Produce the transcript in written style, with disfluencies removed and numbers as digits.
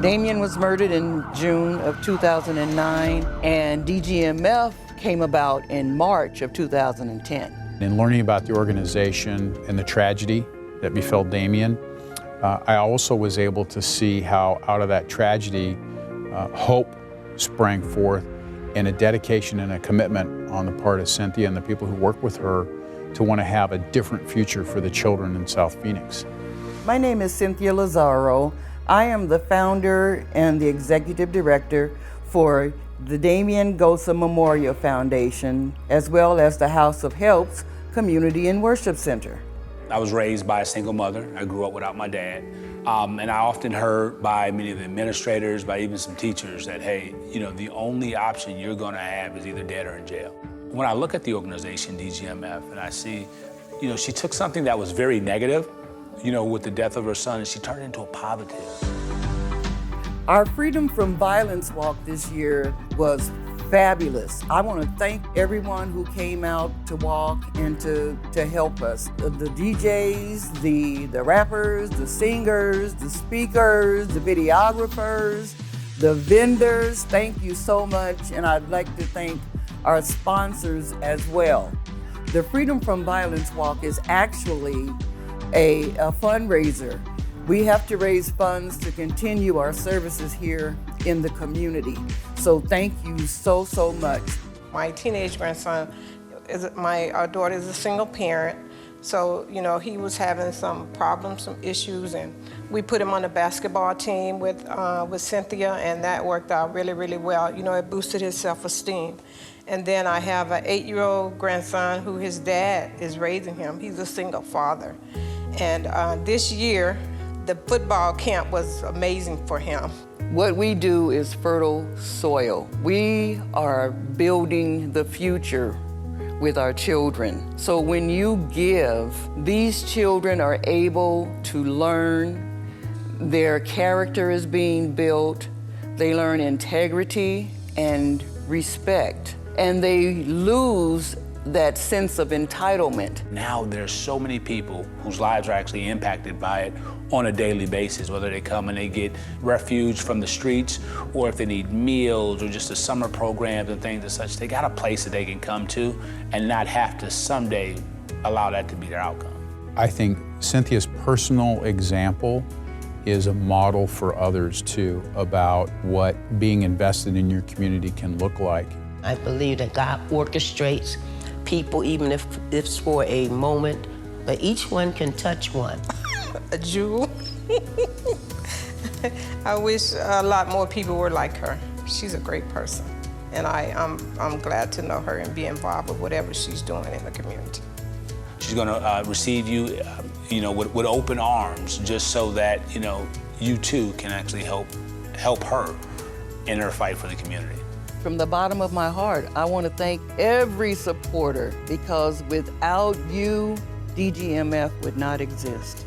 Damion was murdered in June of 2009, and DGMF came about in March of 2010. In learning about the organization and the tragedy that befell Damion, I also was able to see how out of that tragedy, hope sprang forth and a dedication and a commitment on the part of Cynthia and the people who work with her to want to have a different future for the children in South Phoenix. My name is Cynthia Lazaro. I am the founder and the executive director for the Damion Gosa Memorial Foundation, as well as the House of Helps Community and Worship Center. I was raised by a single mother. I grew up without my dad. And I often heard by many of the administrators, by even some teachers that, hey, the only option you're gonna have is either dead or in jail. When I look at the organization, DGMF, and I see, she took something that was very negative, with the death of her son, and she turned it into a positive. Our Freedom from Violence Walk this year was fabulous. I want to thank everyone who came out to walk and to help us. The DJs, the rappers, the singers, the speakers, the videographers, the vendors, thank you so much. And I'd like to thank our sponsors as well. The Freedom from Violence Walk is actually a fundraiser. We have to raise funds to continue our services here in the community. So thank you so, so much. My teenage grandson, our daughter is a single parent. So, he was having some problems, some issues, and we put him on a basketball team with Cynthia, and that worked out really, really well. It boosted his self-esteem. And then I have an 8-year-old grandson who his dad is raising him. He's a single father. And this year, the football camp was amazing for him. What we do is fertile soil. We are building the future with our children. So when you give, these children are able to learn, their character is being built, they learn integrity and respect, and they lose that sense of entitlement. Now there's so many people whose lives are actually impacted by it on a daily basis, whether they come and they get refuge from the streets, or if they need meals or just the summer programs and things and such, they got a place that they can come to and not have to someday allow that to be their outcome. I think Cynthia's personal example is a model for others too about what being invested in your community can look like. I believe that God orchestrates people, even if it's for a moment, but each one can touch one. A jewel. I wish a lot more people were like her. She's a great person, and I'm glad to know her and be involved with whatever she's doing in the community. She's gonna receive you, with open arms, just so that you too can actually help her in her fight for the community. From the bottom of my heart, I want to thank every supporter, because without you, DGMF would not exist.